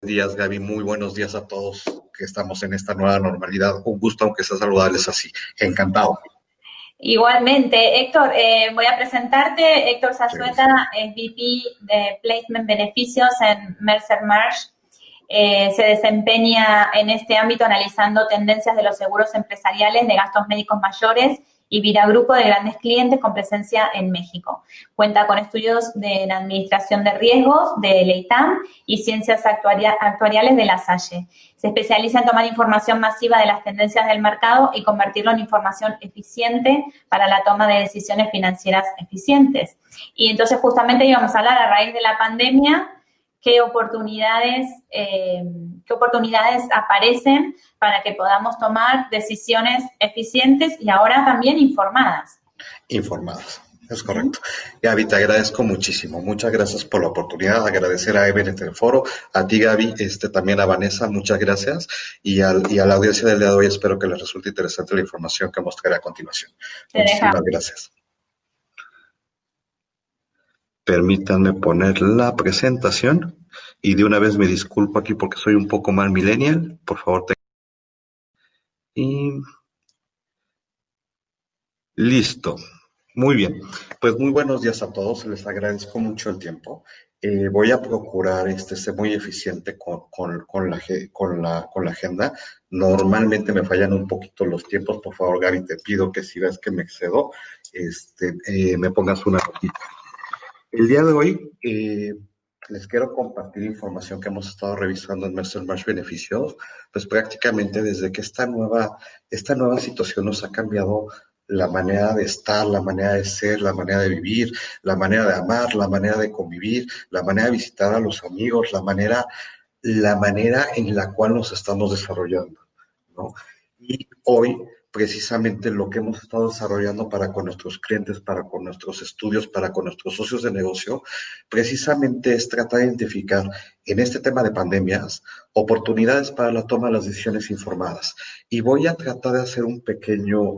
Días, Gaby. Muy buenos días a todos que estamos en esta nueva normalidad. Un gusto, aunque sea saludarles así. Encantado. Igualmente, Héctor, voy a presentarte. Héctor Muchas gracias. Zazueta es VP de Placement Beneficios en Mercer Marsh. Se desempeña en este ámbito analizando tendencias de los seguros empresariales de gastos médicos mayores y viragrupo de grandes clientes con presencia en México. Cuenta con estudios en administración de riesgos de LEITAM y ciencias actuariales de La Salle. Se especializa en tomar información masiva de las tendencias del mercado y convertirlo en información eficiente para la toma de decisiones financieras eficientes. Y entonces justamente íbamos a hablar a raíz de la pandemia qué oportunidades aparecen para que podamos tomar decisiones eficientes y ahora también informadas. Informados. Es correcto. Gaby, te agradezco muchísimo. Muchas gracias por la oportunidad. Agradecer a Everett en el foro, a ti, Gaby, también a Vanessa, muchas gracias. Y a la audiencia del día de hoy espero que les resulte interesante la información que mostraré a continuación. Te Muchísimas dejamos. gracias. Permítanme poner la presentación y de una vez me disculpo aquí porque soy un poco mal millennial. Por favor, y listo. Muy bien. Pues muy buenos días a todos. Les agradezco mucho el tiempo. Voy a procurar ser muy eficiente con la agenda. Normalmente me fallan un poquito los tiempos. Por favor, Gaby, te pido que si ves que me excedo, me pongas una notita. El día de hoy les quiero compartir información que hemos estado revisando en Mercer Marsh Beneficios, pues prácticamente desde que esta nueva situación nos ha cambiado la manera de estar, la manera de ser, la manera de vivir, la manera de amar, la manera de convivir, la manera de visitar a los amigos, la manera en la cual nos estamos desarrollando, ¿no? Y hoy, precisamente, lo que hemos estado desarrollando para con nuestros clientes, para con nuestros estudios, para con nuestros socios de negocio, precisamente es tratar de identificar en este tema de pandemias oportunidades para la toma de las decisiones informadas. Y voy a tratar de hacer un pequeño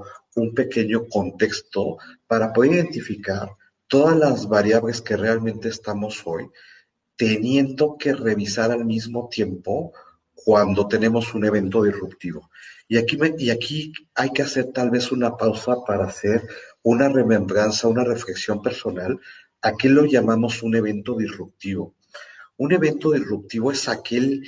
contexto para poder identificar todas las variables que realmente estamos hoy teniendo que revisar al mismo tiempo cuando tenemos un evento disruptivo. Y aquí hay que hacer tal vez una pausa para hacer una remembranza, una reflexión personal. ¿A qué lo llamamos un evento disruptivo? Un evento disruptivo es aquel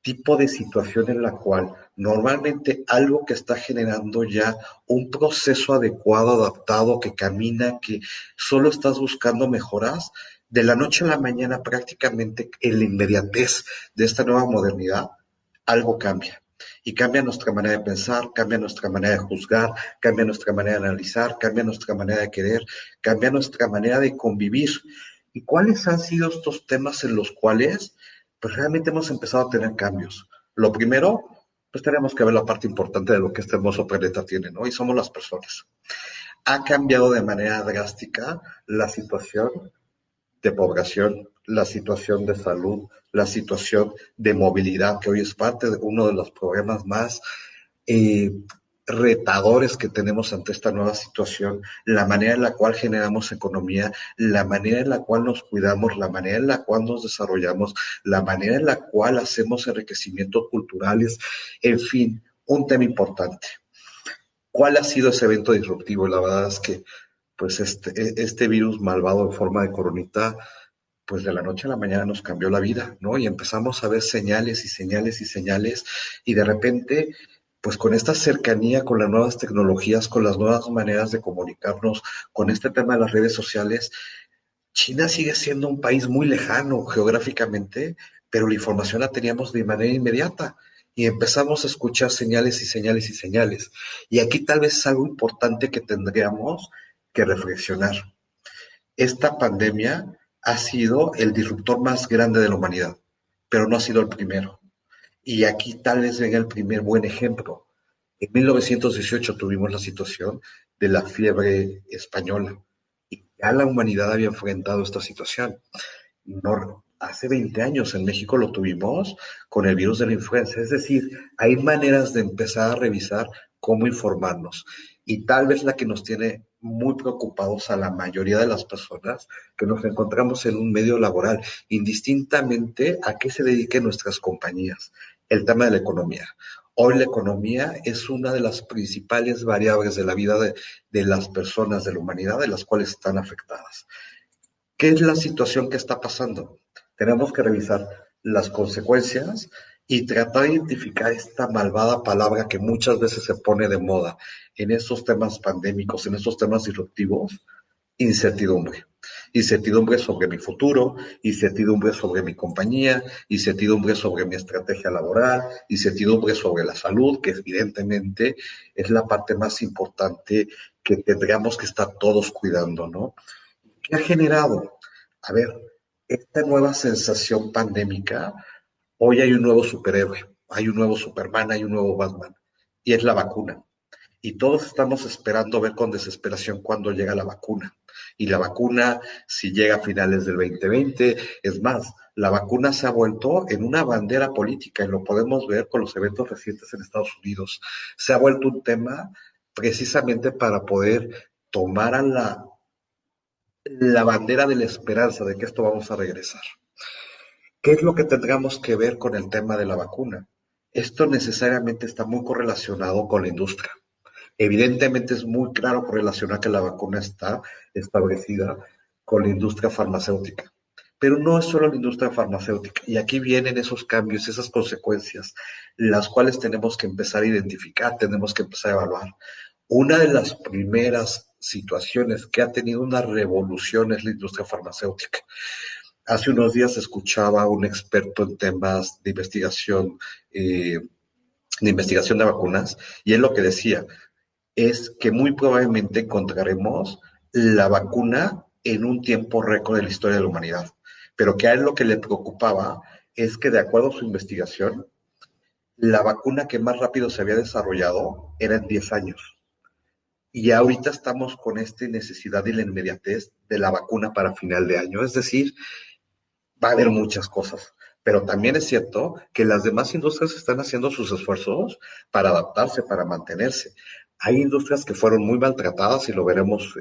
tipo de situación en la cual normalmente algo que está generando ya un proceso adecuado, adaptado, que camina, que solo estás buscando mejoras, de la noche a la mañana prácticamente en la inmediatez de esta nueva modernidad, algo cambia. Y cambia nuestra manera de pensar, cambia nuestra manera de juzgar, cambia nuestra manera de analizar, cambia nuestra manera de querer, cambia nuestra manera de convivir. ¿Y cuáles han sido estos temas en los cuales pues realmente hemos empezado a tener cambios? Lo primero, pues tenemos que ver la parte importante de lo que este hermoso planeta tiene, ¿no? Y somos las personas. Ha cambiado de manera drástica la situación de población, la situación de salud, la situación de movilidad, que hoy es parte de uno de los problemas más eh, retadores que tenemos ante esta nueva situación, la manera en la cual generamos economía, la manera en la cual nos cuidamos, la manera en la cual nos desarrollamos, la manera en la cual hacemos enriquecimientos culturales, en fin, un tema importante. ¿Cuál ha sido ese evento disruptivo? La verdad es que pues este virus malvado en forma de coronita, pues de la noche a la mañana nos cambió la vida, ¿no? Y empezamos a ver señales y señales y señales, y de repente, pues con esta cercanía, con las nuevas tecnologías, con las nuevas maneras de comunicarnos, con este tema de las redes sociales, China sigue siendo un país muy lejano geográficamente, pero la información la teníamos de manera inmediata. Y empezamos a escuchar señales y señales y señales. Y aquí tal vez es algo importante que tendríamos que reflexionar. Esta pandemia ha sido el disruptor más grande de la humanidad, pero no ha sido el primero. Y aquí tal vez venga el primer buen ejemplo. En 1918 tuvimos la situación de la fiebre española y ya la humanidad había enfrentado esta situación. No, hace 20 años en México lo tuvimos con el virus de la influenza. Es decir, hay maneras de empezar a revisar cómo informarnos. y tal vez la que nos tiene muy preocupados a la mayoría de las personas que nos encontramos en un medio laboral, indistintamente a qué se dediquen nuestras compañías, el tema de la economía. Hoy la economía es una de las principales variables de la vida de las personas, de la humanidad, de las cuales están afectadas. ¿Qué es la situación que está pasando? Tenemos que revisar las consecuencias y tratar de identificar esta malvada palabra que muchas veces se pone de moda en estos temas pandémicos, en estos temas disruptivos, incertidumbre. Incertidumbre sobre mi futuro, incertidumbre sobre mi compañía, incertidumbre sobre mi estrategia laboral, incertidumbre sobre la salud, que evidentemente es la parte más importante que tendríamos que estar todos cuidando, ¿no? ¿Qué ha generado? A ver, esta nueva sensación pandémica, hoy hay un nuevo superhéroe, hay un nuevo Superman, hay un nuevo Batman, y es la vacuna. Y todos estamos esperando ver con desesperación cuándo llega la vacuna. Y la vacuna, si llega a finales del 2020, es más, la vacuna se ha vuelto en una bandera política y lo podemos ver con los eventos recientes en Estados Unidos. Se ha vuelto un tema precisamente para poder tomar a la bandera de la esperanza de que esto vamos a regresar. ¿Qué es lo que tendríamos que ver con el tema de la vacuna? Esto necesariamente está muy correlacionado con la industria. Evidentemente es muy claro correlacionar que la vacuna está establecida con la industria farmacéutica. Pero no es solo la industria farmacéutica. Y aquí vienen esos cambios, esas consecuencias, las cuales tenemos que empezar a identificar, tenemos que empezar a evaluar. Una de las primeras situaciones que ha tenido una revolución es la industria farmacéutica. Hace unos días escuchaba a un experto en temas de investigación de vacunas, y él lo que decía es que muy probablemente encontraremos la vacuna en un tiempo récord de la historia de la humanidad, pero que a él lo que le preocupaba es que de acuerdo a su investigación, la vacuna que más rápido se había desarrollado era en 10 años. Y ahorita estamos con esta necesidad y la inmediatez de la vacuna para final de año. Es decir, va a haber muchas cosas, pero también es cierto que las demás industrias están haciendo sus esfuerzos para adaptarse, para mantenerse. Hay industrias que fueron muy maltratadas y lo veremos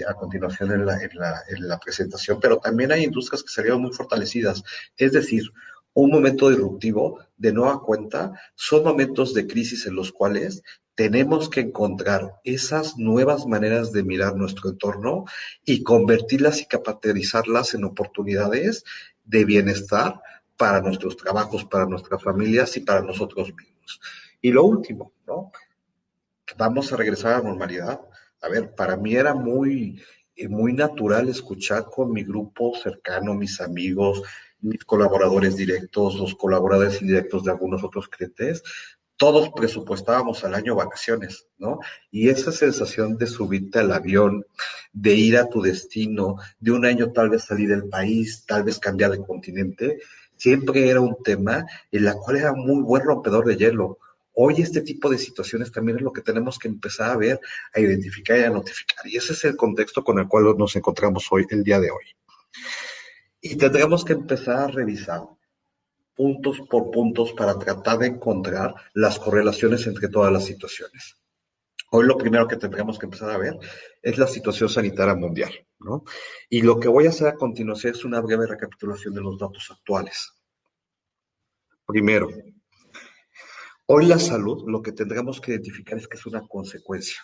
a continuación en la presentación, pero también hay industrias que salieron muy fortalecidas. Es decir, un momento disruptivo, de nueva cuenta, son momentos de crisis en los cuales tenemos que encontrar esas nuevas maneras de mirar nuestro entorno y convertirlas y capitalizarlas en oportunidades de bienestar para nuestros trabajos, para nuestras familias y para nosotros mismos. Y lo último, ¿no? Vamos a regresar a la normalidad. A ver, para mí era muy natural escuchar con mi grupo cercano, mis amigos, mis colaboradores directos, los colaboradores indirectos de algunos otros clientes, todos presupuestábamos al año vacaciones, ¿no? Y esa sensación de subirte al avión, de ir a tu destino, de un año tal vez salir del país, tal vez cambiar de continente, siempre era un tema en la cual era muy buen rompedor de hielo. Hoy este tipo de situaciones también es lo que tenemos que empezar a ver, a identificar y a notificar. Y ese es el contexto con el cual nos encontramos hoy, el día de hoy. Y tendremos que empezar a revisar puntos por puntos para tratar de encontrar las correlaciones entre todas las situaciones. Hoy lo primero que tendríamos que empezar a ver es la situación sanitaria mundial, ¿no? Y lo que voy a hacer a continuación es una breve recapitulación de los datos actuales. Primero, hoy la salud, lo que tendremos que identificar es que es una consecuencia.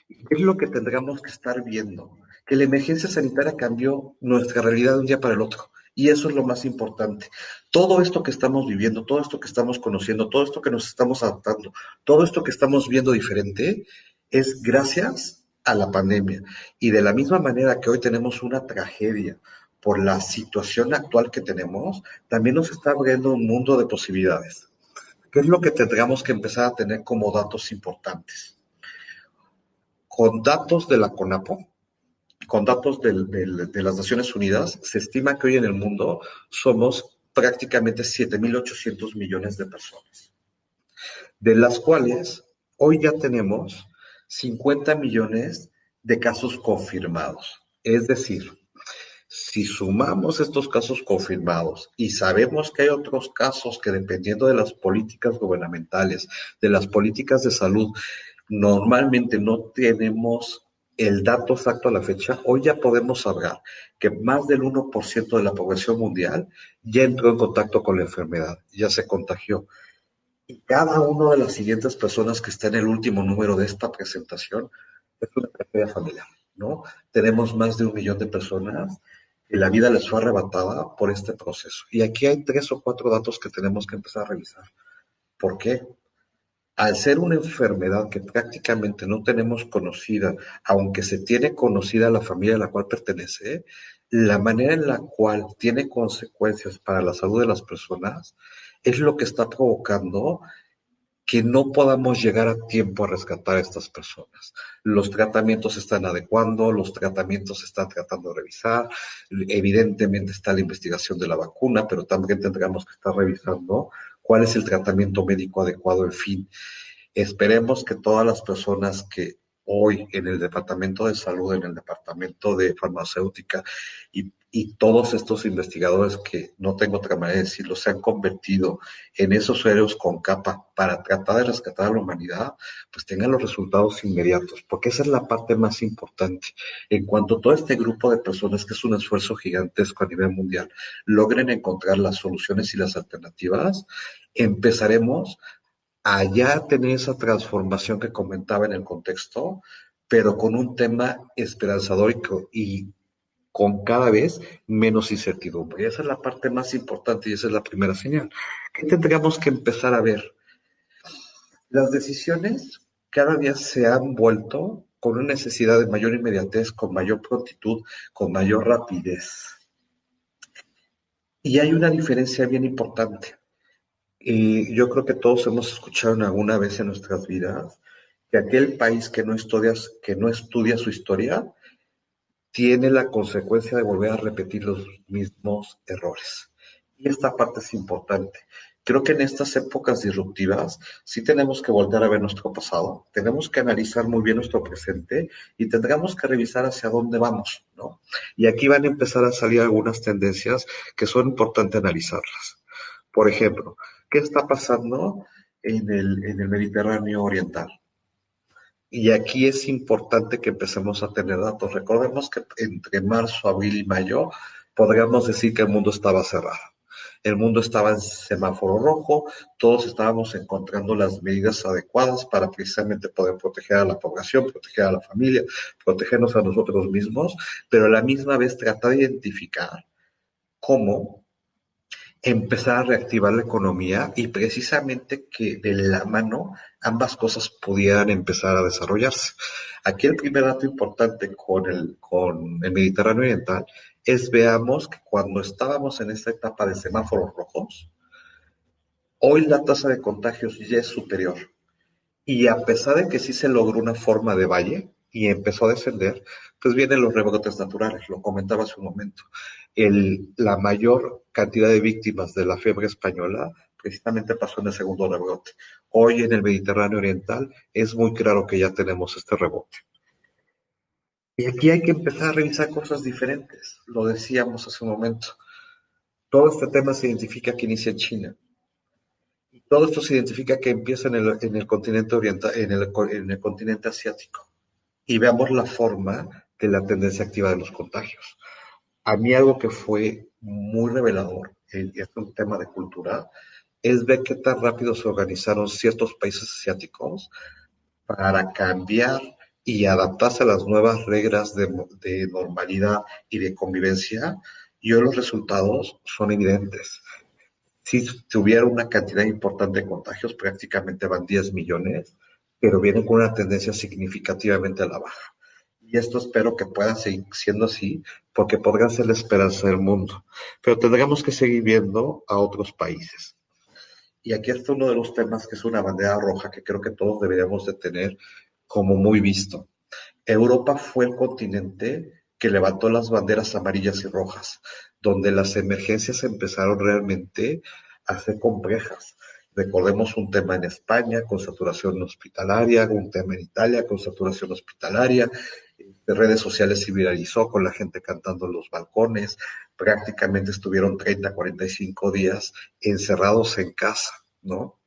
¿Qué es lo que tendremos que estar viendo? Que la emergencia sanitaria cambió nuestra realidad de un día para el otro. Y eso es lo más importante. Todo esto que estamos viviendo, todo esto que estamos conociendo, todo esto que nos estamos adaptando, todo esto que estamos viendo diferente, es gracias a la pandemia. Y de la misma manera que hoy tenemos una tragedia por la situación actual que tenemos, también nos está abriendo un mundo de posibilidades. ¿Qué es lo que tendríamos que empezar a tener como datos importantes? Con datos de la CONAPO, con datos de las Naciones Unidas, se estima que hoy en el mundo somos prácticamente 7.800 millones de personas, de las cuales hoy ya tenemos 50 millones de casos confirmados. Es decir, si sumamos estos casos confirmados y sabemos que hay otros casos que dependiendo de las políticas gubernamentales, de las políticas de salud, Normalmente no tenemos el dato exacto a la fecha. Hoy ya podemos hablar que más del 1% de la población mundial ya entró en contacto con la enfermedad, ya se contagió. Y cada una de las siguientes personas que está en el último número de esta presentación es una tragedia familiar, ¿no? Tenemos más de 1 millón de personas que la vida les fue arrebatada por este proceso. Y aquí hay 3 o 4 datos que tenemos que empezar a revisar. ¿Por qué? Al ser una enfermedad que prácticamente no tenemos conocida, aunque se tiene conocida la familia a la cual pertenece, la manera en la cual tiene consecuencias para la salud de las personas es lo que está provocando que no podamos llegar a tiempo a rescatar a estas personas. Los tratamientos se están adecuando, los tratamientos se están tratando de revisar, evidentemente está la investigación de la vacuna, pero también tendremos que estar revisando cuál es el tratamiento médico adecuado, en fin. Esperemos que todas las personas que hoy en el Departamento de Salud, en el Departamento de Farmacéutica y todos estos investigadores que no tengo otra manera de decirlo, se han convertido en esos héroes con capa para tratar de rescatar a la humanidad, pues tengan los resultados inmediatos, porque esa es la parte más importante. En cuanto todo este grupo de personas, que es un esfuerzo gigantesco a nivel mundial, logren encontrar las soluciones y las alternativas, empezaremos a ya tener esa transformación que comentaba en el contexto, pero con un tema esperanzador y con cada vez menos incertidumbre. Y esa es la parte más importante y esa es la primera señal. ¿Qué tendríamos que empezar a ver? Las decisiones cada día se han vuelto con una necesidad de mayor inmediatez, con mayor prontitud, con mayor rapidez. Y hay una diferencia bien importante. Y yo creo que todos hemos escuchado alguna vez en nuestras vidas que aquel país que no estudia su historia tiene la consecuencia de volver a repetir los mismos errores. Y esta parte es importante. Creo que en estas épocas disruptivas sí tenemos que volver a ver nuestro pasado, tenemos que analizar muy bien nuestro presente y tendremos que revisar hacia dónde vamos, ¿no? Y aquí van a empezar a salir algunas tendencias que son importantes analizarlas. Por ejemplo, ¿qué está pasando en el Mediterráneo Oriental? Y aquí es importante que empecemos a tener datos. Recordemos que entre marzo, abril y mayo podríamos decir que el mundo estaba cerrado. El mundo estaba en semáforo rojo, todos estábamos encontrando las medidas adecuadas para precisamente poder proteger a la población, proteger a la familia, protegernos a nosotros mismos, pero a la misma vez tratar de identificar cómo empezar a reactivar la economía y precisamente que de la mano ambas cosas pudieran empezar a desarrollarse. Aquí el primer dato importante con el Mediterráneo Oriental es veamos que cuando estábamos en esta etapa de semáforos rojos, hoy la tasa de contagios ya es superior. Y a pesar de que sí se logró una forma de valle y empezó a descender, pues vienen los rebrotes naturales, lo comentaba hace un momento. La mayor cantidad de víctimas de la fiebre española precisamente pasó en el segundo rebrote. Hoy en el Mediterráneo Oriental es muy claro que ya tenemos este rebote. Y aquí hay que empezar a revisar cosas diferentes. Lo decíamos hace un momento. Todo este tema se identifica que inicia en China. Y todo esto se identifica que empieza en el continente oriental, en el continente asiático. Y veamos la forma de la tendencia activa de los contagios. A mí algo que fue muy revelador, y es un tema de cultura, es ver qué tan rápido se organizaron ciertos países asiáticos para cambiar y adaptarse a las nuevas reglas de normalidad y de convivencia, y hoy los resultados son evidentes. Si tuviera una cantidad importante de contagios, prácticamente van 10 millones, pero vienen con una tendencia significativamente a la baja. Y esto espero que pueda seguir siendo así, porque podrá ser la esperanza del mundo. Pero tendremos que seguir viendo a otros países. Y aquí está uno de los temas que es una bandera roja que creo que todos deberíamos de tener como muy visto. Europa fue el continente que levantó las banderas amarillas y rojas, donde las emergencias empezaron realmente a ser complejas. Recordemos un tema en España con saturación hospitalaria, un tema en Italia con saturación hospitalaria, de redes sociales se viralizó con la gente cantando en los balcones, prácticamente estuvieron 30, 45 días encerrados en casa, ¿no?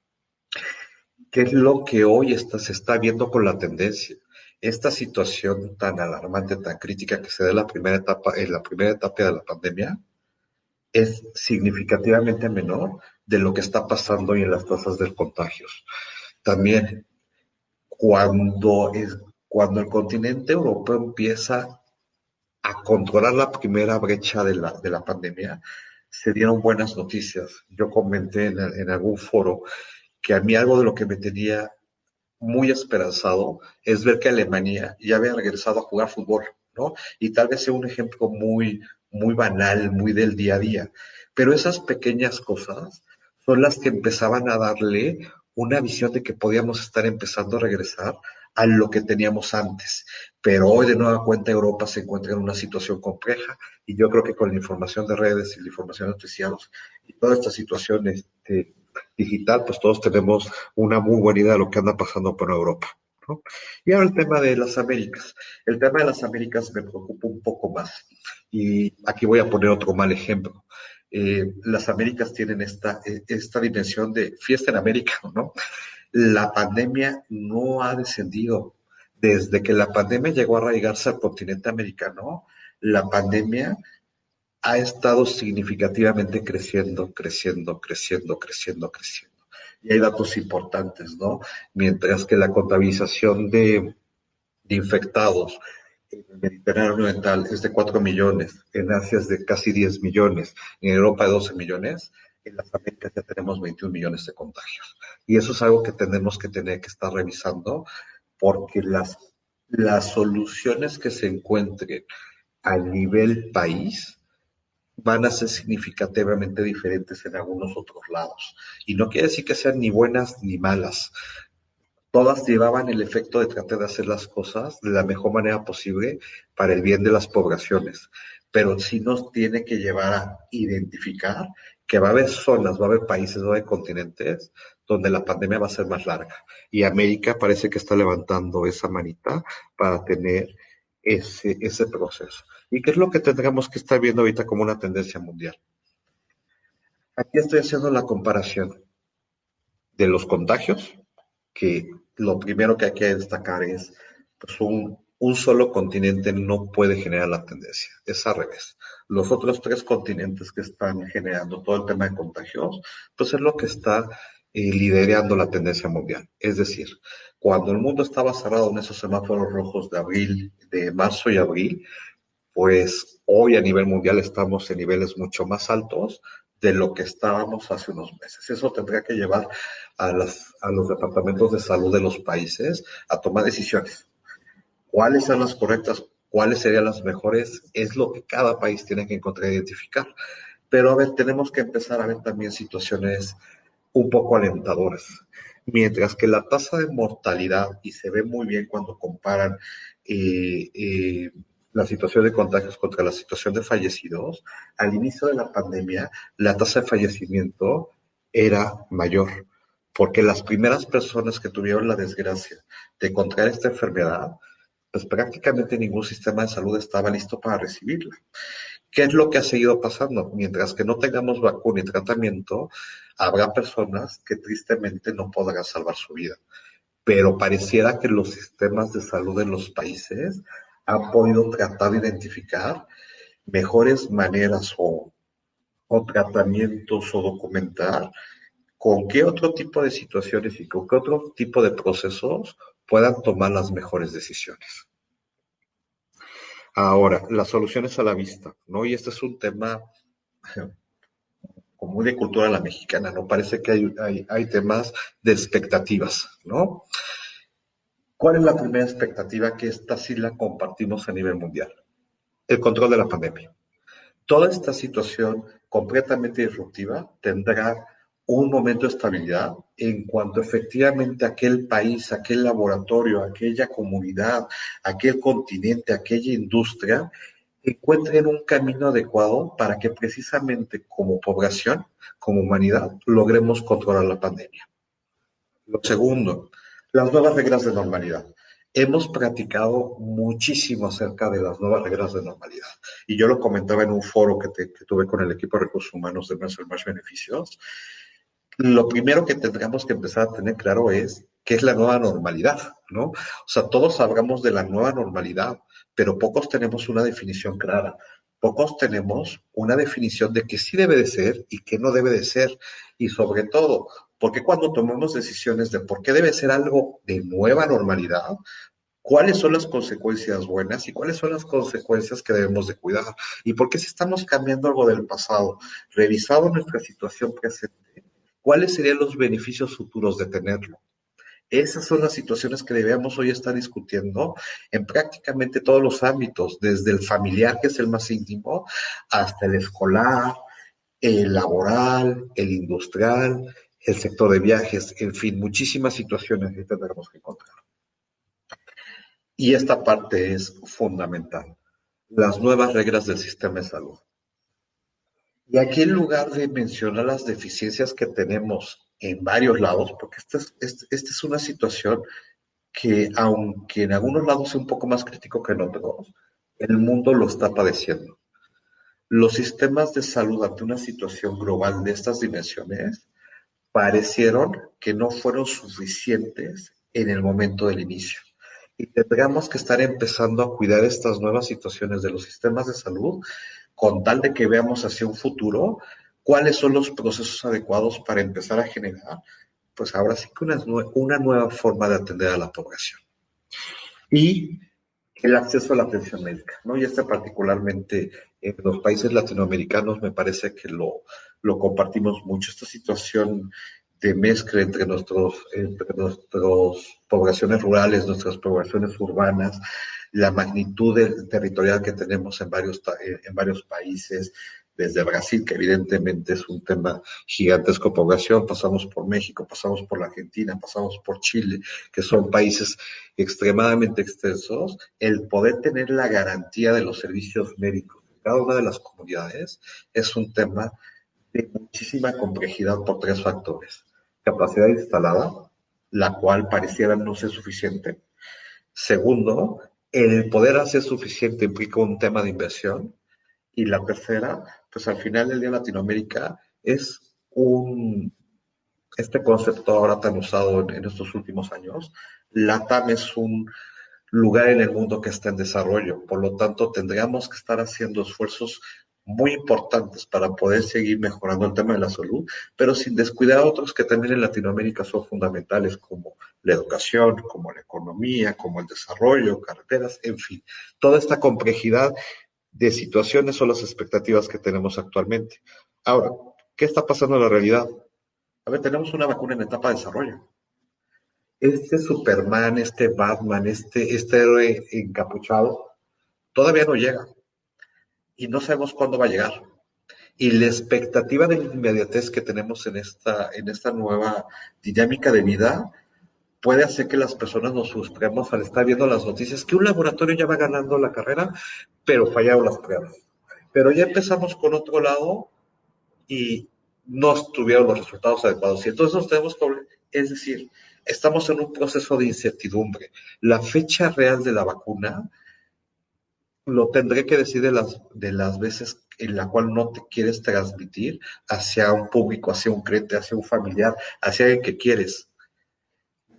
¿Qué es lo que hoy se está viendo con la tendencia? Esta situación tan alarmante, tan crítica que se da en la primera etapa de la pandemia, es significativamente menor de lo que está pasando hoy en las tasas de contagios. También, cuando, es, cuando el continente europeo empieza a controlar la primera brecha de la pandemia, se dieron buenas noticias. Yo comenté en algún foro que a mí algo de lo que me tenía muy esperanzado es ver que Alemania ya había regresado a jugar fútbol, ¿no? Y tal vez sea un ejemplo muy banal, muy del día a día. Pero esas pequeñas cosas son las que empezaban a darle una visión de que podíamos estar empezando a regresar a lo que teníamos antes. Pero hoy de nueva cuenta Europa se encuentra en una situación compleja y yo creo que con la información de redes y la información de noticiados y toda esta situación digital, pues todos tenemos una muy buena idea de lo que anda pasando por Europa, ¿no? Y ahora el tema de las Américas. El tema de las Américas me preocupa un poco más. Y aquí voy a poner otro mal ejemplo. Las Américas tienen esta dimensión de fiesta en América, ¿no? La pandemia no ha descendido. Desde que la pandemia llegó a arraigarse al continente americano, la pandemia ha estado significativamente creciendo. Y hay datos importantes, ¿no? Mientras que la contabilización de infectados en el Mediterráneo Oriental es de 4 millones, en Asia es de casi 10 millones, en Europa de 12 millones, en las Américas ya tenemos 21 millones de contagios. Y eso es algo que tenemos que tener que estar revisando porque las soluciones que se encuentren a nivel país van a ser significativamente diferentes en algunos otros lados. Y no quiere decir que sean ni buenas ni malas. Todas llevaban el efecto de tratar de hacer las cosas de la mejor manera posible para el bien de las poblaciones. Pero sí nos tiene que llevar a identificar que va a haber zonas, va a haber países, va a haber continentes donde la pandemia va a ser más larga. Y América parece que está levantando esa manita para tener ese proceso. ¿Y qué es lo que tendríamos que estar viendo ahorita como una tendencia mundial? Aquí estoy haciendo la comparación de los contagios, que lo primero que hay que destacar es, pues un solo continente no puede generar la tendencia, es al revés. Los otros tres continentes que están generando todo el tema de contagios, pues es lo que está liderando la tendencia mundial. Es decir, cuando el mundo estaba cerrado en esos semáforos rojos de abril, de marzo y abril, pues hoy a nivel mundial estamos en niveles mucho más altos de lo que estábamos hace unos meses. Eso tendría que llevar a los departamentos de salud de los países a tomar decisiones. ¿Cuáles son las correctas? ¿Cuáles serían las mejores? Es lo que cada país tiene que encontrar e identificar. Pero a ver, tenemos que empezar a ver también situaciones un poco alentadoras. Mientras que la tasa de mortalidad, y se ve muy bien cuando comparan eh, eh, la situación de contagios contra la situación de fallecidos, al inicio de la pandemia, la tasa de fallecimiento era mayor, porque las primeras personas que tuvieron la desgracia de contraer esta enfermedad, pues prácticamente ningún sistema de salud estaba listo para recibirla. ¿Qué es lo que ha seguido pasando? Mientras que no tengamos vacuna y tratamiento, habrá personas que tristemente no podrán salvar su vida. Pero pareciera que los sistemas de salud en los países han podido tratar de identificar mejores maneras o tratamientos o documentar con qué otro tipo de situaciones y con qué otro tipo de procesos puedan tomar las mejores decisiones. Ahora, las soluciones a la vista, ¿no? Y este es un tema como muy de cultura a la mexicana, ¿no? Parece que hay temas de expectativas, ¿no? ¿Cuál es la primera expectativa? Que esta sí la compartimos a nivel mundial. El control de la pandemia. Toda esta situación completamente disruptiva tendrá un momento de estabilidad en cuanto efectivamente aquel país, aquel laboratorio, aquella comunidad, aquel continente, aquella industria encuentren un camino adecuado para que precisamente como población, como humanidad, logremos controlar la pandemia. Lo segundo, las nuevas reglas de normalidad. Hemos practicado muchísimo acerca de las nuevas reglas de normalidad. Y yo lo comentaba en un foro que tuve con el equipo de recursos humanos de Mercer Marsh Beneficios. lo primero que tendríamos que empezar a tener claro es qué es la nueva normalidad, ¿no? O sea, todos hablamos de la nueva normalidad, pero pocos tenemos una definición clara. Pocos tenemos una definición de qué sí debe de ser y qué no debe de ser. Y sobre todo, porque cuando tomamos decisiones de por qué debe ser algo de nueva normalidad, cuáles son las consecuencias buenas y cuáles son las consecuencias que debemos de cuidar. Y por qué si estamos cambiando algo del pasado, revisado nuestra situación presente, cuáles serían los beneficios futuros de tenerlo. Esas son las situaciones que debemos hoy estar discutiendo en prácticamente todos los ámbitos, desde el familiar, que es el más íntimo, hasta el escolar, el laboral, el industrial, el sector de viajes, en fin, muchísimas situaciones que tendremos que encontrar. Y esta parte es fundamental, las nuevas reglas del sistema de salud. Y aquí en lugar de mencionar las deficiencias que tenemos en varios lados, porque esta es una situación que aunque en algunos lados es un poco más crítico que en otros, el mundo lo está padeciendo. Los sistemas de salud ante una situación global de estas dimensiones parecieron que no fueron suficientes en el momento del inicio. Y tendríamos que estar empezando a cuidar estas nuevas situaciones de los sistemas de salud con tal de que veamos hacia un futuro cuáles son los procesos adecuados para empezar a generar, pues ahora sí que una nueva forma de atender a la población. Y el acceso a la atención médica, ¿no? Y particularmente en los países latinoamericanos me parece que lo compartimos mucho. Esta situación de mezcla entre nuestras poblaciones rurales, nuestras poblaciones urbanas, la magnitud territorial que tenemos en varios países, desde Brasil, que evidentemente es un tema gigantesco población, pasamos por México, pasamos por la Argentina, pasamos por Chile, que son países extremadamente extensos, el poder tener la garantía de los servicios médicos en cada una de las comunidades es un tema de muchísima complejidad por tres factores. Capacidad instalada, la cual pareciera no ser suficiente. Segundo, el poder hacer suficiente implica un tema de inversión. Y la tercera, pues al final del día Latinoamérica es este concepto ahora tan usado en estos últimos años. LATAM es un lugar en el mundo que está en desarrollo. Por lo tanto, tendríamos que estar haciendo esfuerzos muy importantes para poder seguir mejorando el tema de la salud, pero sin descuidar a otros que también en Latinoamérica son fundamentales, como la educación, como la economía, como el desarrollo, carreteras, en fin. Toda esta complejidad de situaciones son las expectativas que tenemos actualmente. Ahora, ¿qué está pasando en la realidad? A ver, tenemos una vacuna en etapa de desarrollo. Este Superman, este Batman, este héroe encapuchado, todavía no llega y no sabemos cuándo va a llegar. Y la expectativa de la inmediatez que tenemos en esta nueva dinámica de vida puede hacer que las personas nos frustremos al estar viendo las noticias que un laboratorio ya va ganando la carrera, pero fallaron las pruebas. Pero ya empezamos con otro lado y no tuvieron los resultados adecuados. Y entonces nos tenemos que, es decir, estamos en un proceso de incertidumbre. La fecha real de la vacuna lo tendré que decir de las veces en la cual no te quieres transmitir hacia un público, hacia un cliente, hacia un familiar, hacia alguien que quieres.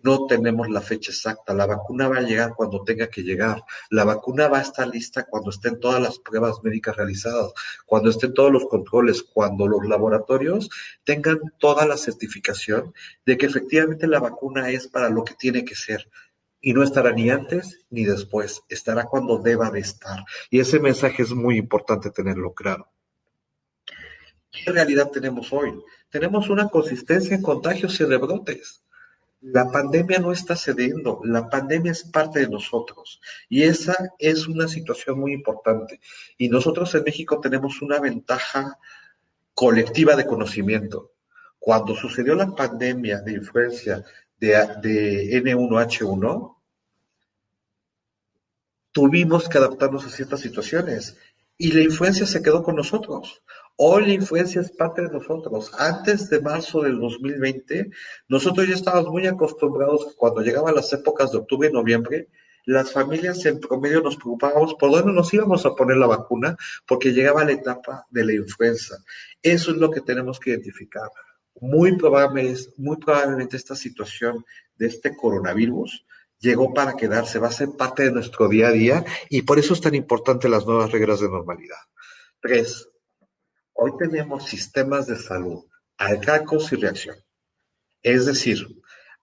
No tenemos la fecha exacta. La vacuna va a llegar cuando tenga que llegar. La vacuna va a estar lista cuando estén todas las pruebas médicas realizadas, cuando estén todos los controles, cuando los laboratorios tengan toda la certificación de que efectivamente la vacuna es para lo que tiene que ser. Y no estará ni antes ni después, estará cuando deba de estar. Y ese mensaje es muy importante tenerlo claro. ¿Qué realidad tenemos hoy? Tenemos una consistencia en contagios y rebrotes. La pandemia no está cediendo, la pandemia es parte de nosotros y esa es una situación muy importante. Y nosotros en México tenemos una ventaja colectiva de conocimiento. Cuando sucedió la pandemia de influencia de N1H1, tuvimos que adaptarnos a ciertas situaciones y la influencia se quedó con nosotros. Hoy la influencia es parte de nosotros. Antes de marzo del 2020, nosotros ya estábamos muy acostumbrados que cuando llegaban las épocas de octubre y noviembre, las familias en promedio nos preocupábamos por dónde nos íbamos a poner la vacuna porque llegaba la etapa de la influenza. Eso es lo que tenemos que identificar. muy probablemente esta situación de este coronavirus llegó para quedarse, va a ser parte de nuestro día a día y por eso es tan importante las nuevas reglas de normalidad. Tres, hoy tenemos sistemas de salud arcaicos y reacción. Es decir,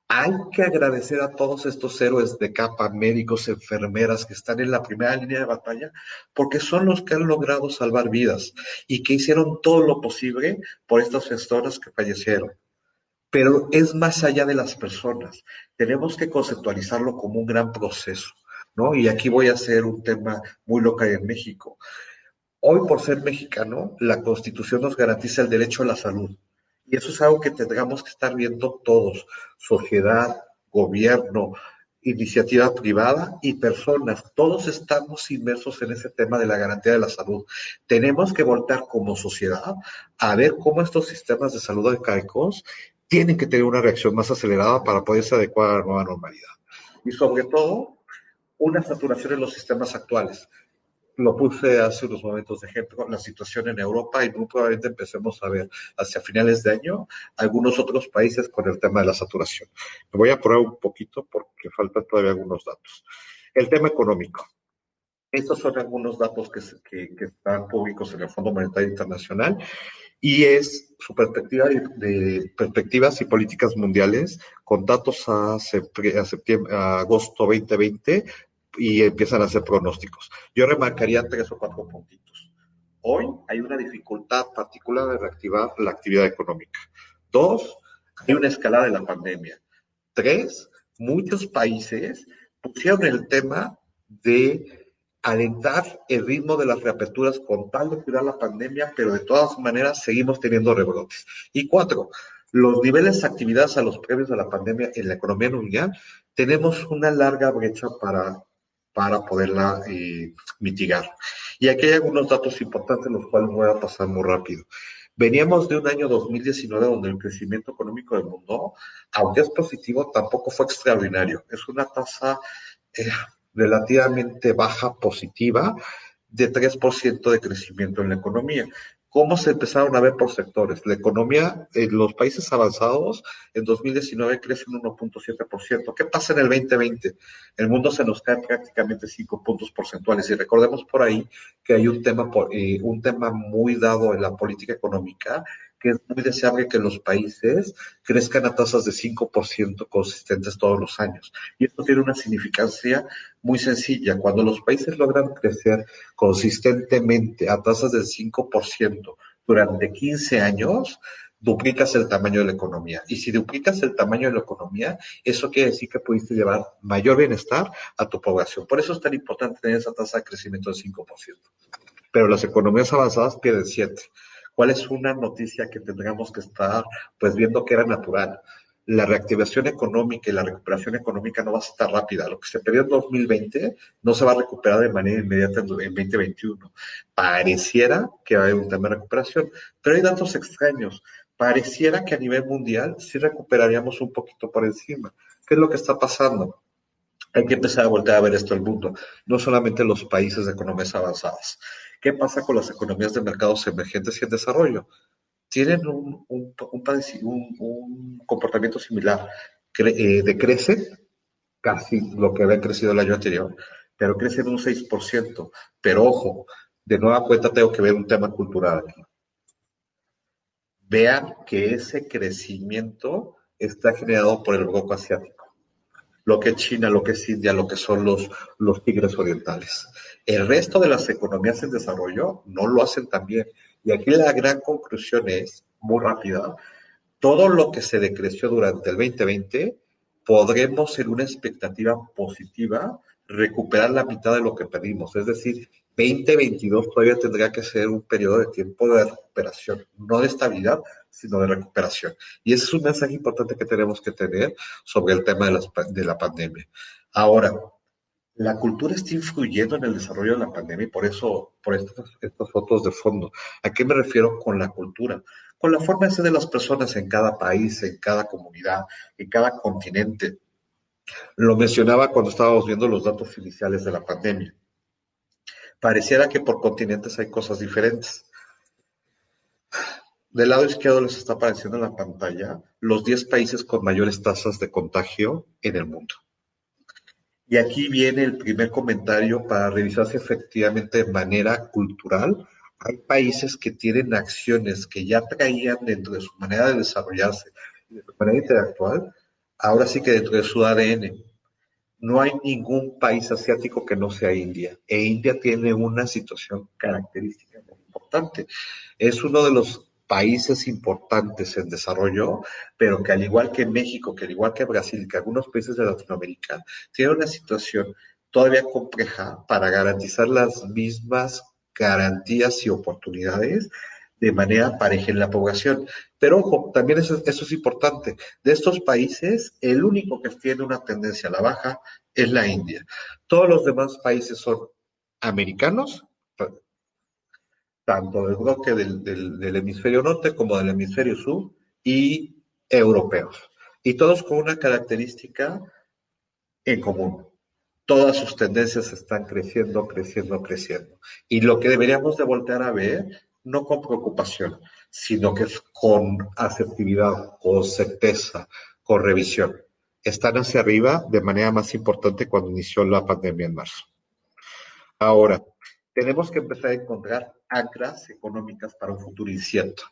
hay que agradecer a todos estos héroes de capa, médicos, enfermeras que están en la primera línea de batalla, porque son los que han logrado salvar vidas y que hicieron todo lo posible por estas gestoras que fallecieron. Pero es más allá de las personas. Tenemos que conceptualizarlo como un gran proceso, ¿no? Y aquí voy a hacer un tema muy local en México. Hoy, por ser mexicano, la Constitución nos garantiza el derecho a la salud. Y eso es algo que tendríamos que estar viendo todos, sociedad, gobierno, iniciativa privada y personas. Todos estamos inmersos en ese tema de la garantía de la salud. Tenemos que voltar como sociedad a ver cómo estos sistemas de salud arcaicos tienen que tener una reacción más acelerada para poderse adecuar a la nueva normalidad. Y sobre todo, una saturación en los sistemas actuales. Lo puse hace unos momentos de ejemplo, la situación en Europa y muy probablemente empecemos a ver hacia finales de año algunos otros países con el tema de la saturación. Me voy a apurar un poquito porque faltan todavía algunos datos. El tema económico. Estos son algunos datos que están públicos en el Fondo Monetario Internacional y es su perspectiva de perspectivas y políticas mundiales con datos a agosto 2020 y empiezan a hacer pronósticos. Yo remarcaría 3 o 4 puntitos. Hoy hay una dificultad particular de reactivar la actividad económica. 2, hay una escalada de la pandemia. 3, muchos países pusieron el tema de alentar el ritmo de las reaperturas con tal de cuidar la pandemia, pero de todas maneras seguimos teniendo rebrotes. Y 4, los niveles de actividades a los previos de la pandemia en la economía mundial, tenemos una larga brecha para poderla mitigar. Y aquí hay algunos datos importantes, los cuales voy a pasar muy rápido. Veníamos de un año 2019 donde el crecimiento económico del mundo, aunque es positivo, tampoco fue extraordinario. Es una tasa eh, relativamente baja positiva de 3% de crecimiento en la economía. ¿Cómo se empezaron a ver por sectores? La economía en los países avanzados en 2019 crece en 1.7%. ¿Qué pasa en el 2020? El mundo se nos cae prácticamente 5 puntos porcentuales. Y recordemos por ahí que hay un tema muy dado en la política económica, que es muy deseable que los países crezcan a tasas de 5% consistentes todos los años. Y esto tiene una significancia muy sencilla. Cuando los países logran crecer consistentemente a tasas del 5% durante 15 años, duplicas el tamaño de la economía. Y si duplicas el tamaño de la economía, eso quiere decir que pudiste llevar mayor bienestar a tu población. Por eso es tan importante tener esa tasa de crecimiento del 5%. Pero las economías avanzadas pierden 7%. ¿Cuál es una noticia que tendríamos que estar pues viendo que era natural? La reactivación económica y la recuperación económica no va a ser tan rápida. Lo que se perdió en 2020 no se va a recuperar de manera inmediata en 2021. Pareciera que va a haber un tema de recuperación, pero hay datos extraños. Pareciera que a nivel mundial sí recuperaríamos un poquito por encima. ¿Qué es lo que está pasando? Hay que empezar a voltear a ver esto al mundo, no solamente los países de economías avanzadas. ¿Qué pasa con las economías de mercados emergentes y en desarrollo? Tienen un comportamiento similar. Decrecen casi lo que había crecido el año anterior, pero crecen un 6%. Pero ojo, de nueva cuenta tengo que ver un tema cultural aquí. Vean que ese crecimiento está generado por el bloque asiático, lo que es China, lo que es India, lo que son los tigres orientales. El resto de las economías en desarrollo no lo hacen tan bien. Y aquí la gran conclusión es, muy rápida, todo lo que se decreció durante el 2020, podremos en una expectativa positiva recuperar la mitad de lo que perdimos. Es decir, 2022 todavía tendría que ser un periodo de tiempo de recuperación, no de estabilidad, sino de recuperación. Y ese es un mensaje importante que tenemos que tener sobre el tema de la pandemia. Ahora, la cultura está influyendo en el desarrollo de la pandemia y por eso, por estas fotos de fondo. ¿A qué me refiero con la cultura? Con la forma de ser de las personas en cada país, en cada comunidad, en cada continente. Lo mencionaba cuando estábamos viendo los datos iniciales de la pandemia. Pareciera que por continentes hay cosas diferentes. Del lado izquierdo les está apareciendo en la pantalla los 10 países con mayores tasas de contagio en el mundo. Y aquí viene el primer comentario para revisar si efectivamente de manera cultural hay países que tienen acciones que ya traían dentro de su manera de desarrollarse y de su manera intelectual, ahora sí que dentro de su ADN. No hay ningún país asiático que no sea India. E India tiene una situación característica muy importante. Es uno de los países importantes en desarrollo, pero que al igual que México, que al igual que Brasil, que algunos países de Latinoamérica, tiene una situación todavía compleja para garantizar las mismas garantías y oportunidades de manera pareja en la población. Pero ojo, también eso es importante. De estos países, el único que tiene una tendencia a la baja es la India. Todos los demás países son americanos, tanto del bloque del hemisferio norte como del hemisferio sur, y europeos. Y todos con una característica en común. Todas sus tendencias están creciendo, creciendo, creciendo. Y lo que deberíamos de voltear a ver, no con preocupación, sino que es con asertividad, con certeza, con revisión. Están hacia arriba de manera más importante cuando inició la pandemia en marzo. Ahora, tenemos que empezar a encontrar anclas económicas para un futuro incierto.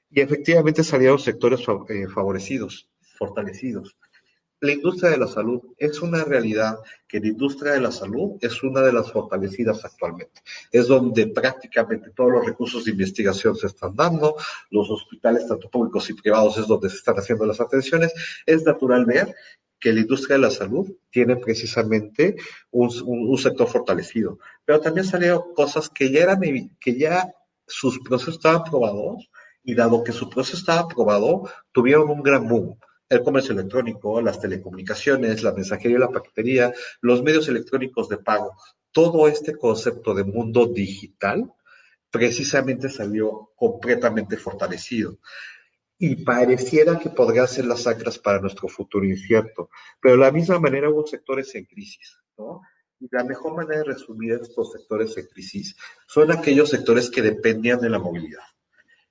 Y efectivamente salieron sectores favorecidos, fortalecidos. La industria de la salud es una realidad que la industria de la salud es una de las fortalecidas actualmente. Es donde prácticamente todos los recursos de investigación se están dando, los hospitales, tanto públicos y privados, es donde se están haciendo las atenciones. Es natural ver que la industria de la salud tiene precisamente un sector fortalecido. Pero también salieron cosas que ya sus procesos estaban probados y dado que su proceso estaba probado, tuvieron un gran boom el comercio electrónico, las telecomunicaciones, la mensajería y la paquetería, los medios electrónicos de pago, todo este concepto de mundo digital precisamente salió completamente fortalecido. Y pareciera que podría ser las sacras para nuestro futuro incierto, pero de la misma manera hubo sectores en crisis, ¿no? Y la mejor manera de resumir estos sectores en crisis son aquellos sectores que dependían de la movilidad.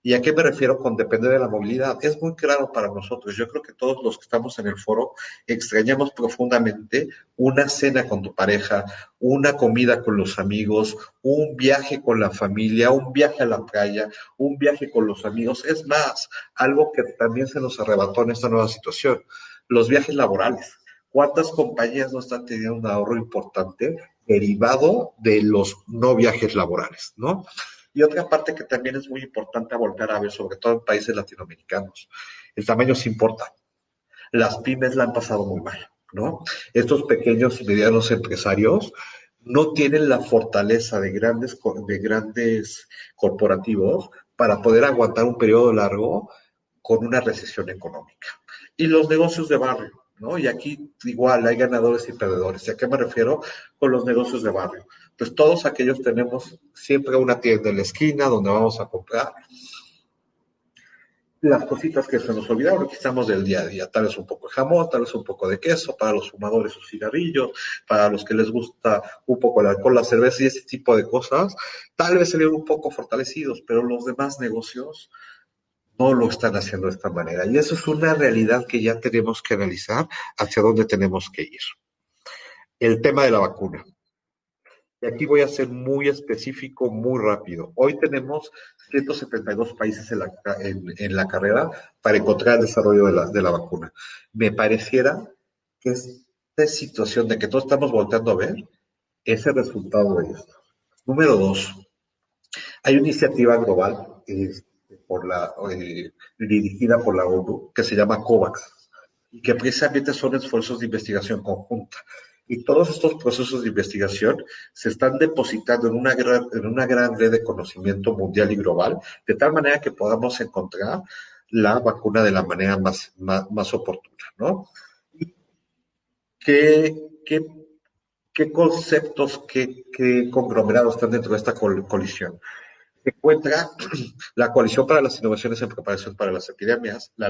¿Y a qué me refiero con depender de la movilidad? Es muy claro para nosotros. Yo creo que todos los que estamos en el foro extrañamos profundamente una cena con tu pareja, una comida con los amigos, un viaje con la familia, un viaje a la playa, un viaje con los amigos. Es más, algo que también se nos arrebató en esta nueva situación, los viajes laborales. ¿Cuántas compañías no están teniendo un ahorro importante derivado de los no viajes laborales, ¿no? Y otra parte que también es muy importante volver a ver, sobre todo en países latinoamericanos, el tamaño se importa. Las pymes la han pasado muy mal, ¿no? Estos pequeños y medianos empresarios no tienen la fortaleza de grandes corporativos para poder aguantar un periodo largo con una recesión económica. Y los negocios de barrio, ¿no? Y aquí igual hay ganadores y perdedores. ¿Y a qué me refiero con los negocios de barrio? Pues todos aquellos tenemos siempre una tienda en la esquina donde vamos a comprar las cositas que se nos olvidaron, que estamos del día a día, tal vez un poco de jamón, tal vez un poco de queso, para los fumadores sus cigarrillos, para los que les gusta un poco el alcohol, la cerveza y ese tipo de cosas, tal vez salieron un poco fortalecidos, pero los demás negocios no lo están haciendo de esta manera. Y eso es una realidad que ya tenemos que analizar hacia dónde tenemos que ir. El tema de la vacuna. Y aquí voy a ser muy específico, muy rápido. Hoy tenemos 172 países en la carrera para encontrar el desarrollo de la vacuna. Me pareciera que esta situación de que todos estamos volteando a ver es el resultado de esto. Número dos, hay una iniciativa global dirigida por la ONU que se llama COVAX y que precisamente son esfuerzos de investigación conjunta. Y todos estos procesos de investigación se están depositando en una gran red de conocimiento mundial y global, de tal manera que podamos encontrar la vacuna de la manera más oportuna, ¿no? ¿Qué, qué, qué conceptos, qué conglomerados están dentro de esta colisión? Se encuentra la Coalición para las Innovaciones en Preparación para las Epidemias, la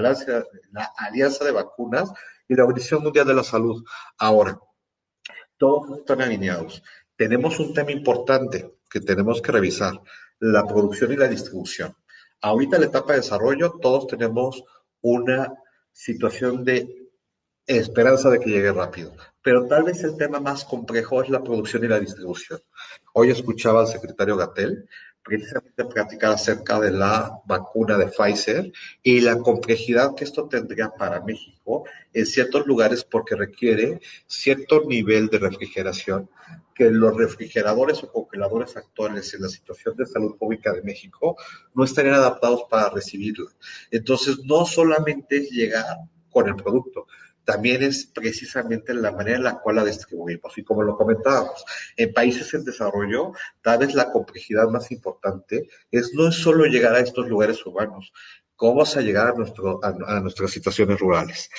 Alianza de Vacunas y la Organización Mundial de la Salud. Ahora, todos están alineados. Tenemos un tema importante que tenemos que revisar, la producción y la distribución. Ahorita en la etapa de desarrollo todos tenemos una situación de esperanza de que llegue rápido, pero tal vez el tema más complejo es la producción y la distribución. Hoy escuchaba al secretario Gatell precisamente platicar acerca de la vacuna de Pfizer y la complejidad que esto tendría para México en ciertos lugares porque requiere cierto nivel de refrigeración que los refrigeradores o congeladores actuales en la situación de salud pública de México no estarían adaptados para recibirla. Entonces, no solamente es llegar con el producto, también es precisamente la manera en la cual la distribuimos. Y como lo comentábamos, en países en desarrollo, tal vez la complejidad más importante no es solo llegar a estos lugares urbanos, cómo vamos a llegar a nuestras situaciones rurales.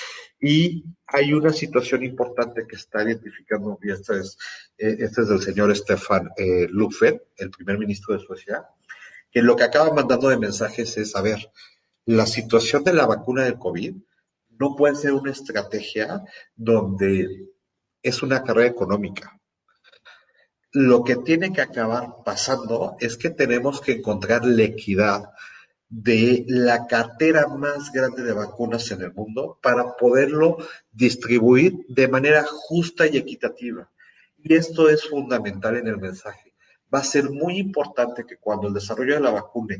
Y hay una situación importante que está identificando, y este es del señor Stefan Löfven, el primer ministro de Suecia, que lo que acaba mandando de mensajes es, a ver, la situación de la vacuna del COVID no puede ser una estrategia donde es una carrera económica. Lo que tiene que acabar pasando es que tenemos que encontrar la equidad de la cartera más grande de vacunas en el mundo para poderlo distribuir de manera justa y equitativa. Y esto es fundamental en el mensaje. Va a ser muy importante que cuando el desarrollo de la vacuna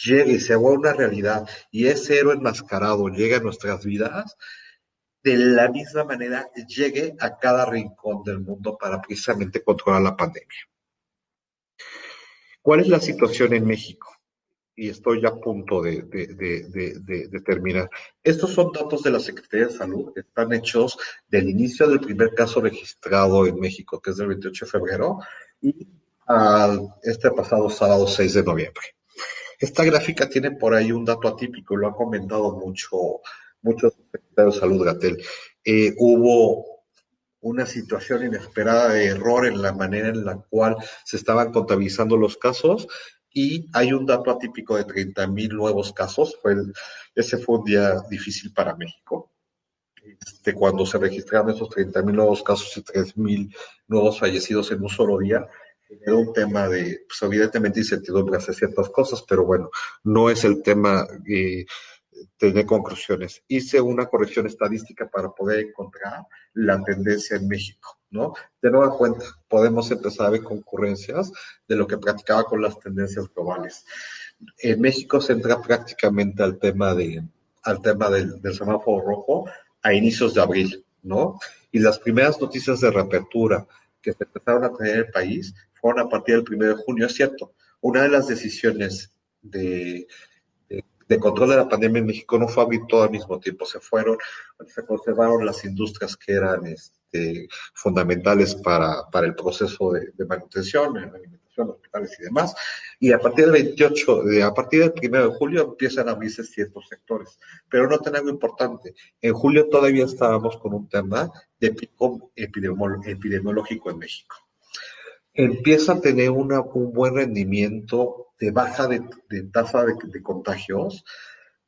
llegue y se haga una realidad y ese héroe enmascarado llegue a nuestras vidas, de la misma manera llegue a cada rincón del mundo para precisamente controlar la pandemia. ¿Cuál es la situación en México? Y estoy ya a punto de terminar. Estos son datos de la Secretaría de Salud, están hechos del inicio del primer caso registrado en México, que es del 28 de febrero, y este pasado sábado 6 de noviembre. Esta gráfica tiene por ahí un dato atípico, lo ha comentado mucho el secretario de Salud, Gatell. Hubo una situación inesperada de error en la manera en la cual se estaban contabilizando los casos y hay un dato atípico de 30,000 nuevos casos. Ese fue un día difícil para México. Cuando se registraron esos 30,000 nuevos casos y 3,000 nuevos fallecidos en un solo día, era un tema de, pues evidentemente incertidumbre hace ciertas cosas, pero bueno, no es el tema tener conclusiones. Hice una corrección estadística para poder encontrar la tendencia en México, ¿no? De nueva cuenta, podemos empezar a ver concurrencias de lo que practicaba con las tendencias globales. En México se entra prácticamente al tema del semáforo rojo a inicios de abril, ¿no? Y las primeras noticias de reapertura que se empezaron a tener en el país fueron a partir del 1 de junio, es cierto. Una de las decisiones de control de la pandemia en México no fue abrir todo al mismo tiempo, se conservaron las industrias que eran fundamentales para el proceso de manutención, en alimentación, hospitales y demás, y a partir a partir del 1 de julio empiezan a abrirse ciertos sectores, pero noten algo importante, en julio todavía estábamos con un tema de pico epidemiológico en México. Empieza a tener un buen rendimiento de baja de tasa de contagios,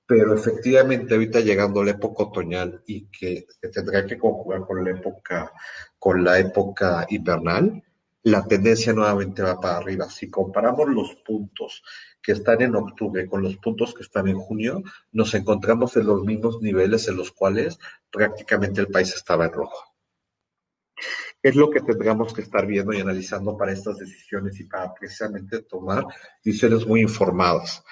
pero efectivamente ahorita llegando la época otoñal y que se tendrá que conjugar con la época invernal, la tendencia nuevamente va para arriba. Si comparamos los puntos que están en octubre con los puntos que están en junio, nos encontramos en los mismos niveles en los cuales prácticamente el país estaba en rojo. Es lo que tendríamos que estar viendo y analizando para estas decisiones y para precisamente tomar decisiones muy informadas.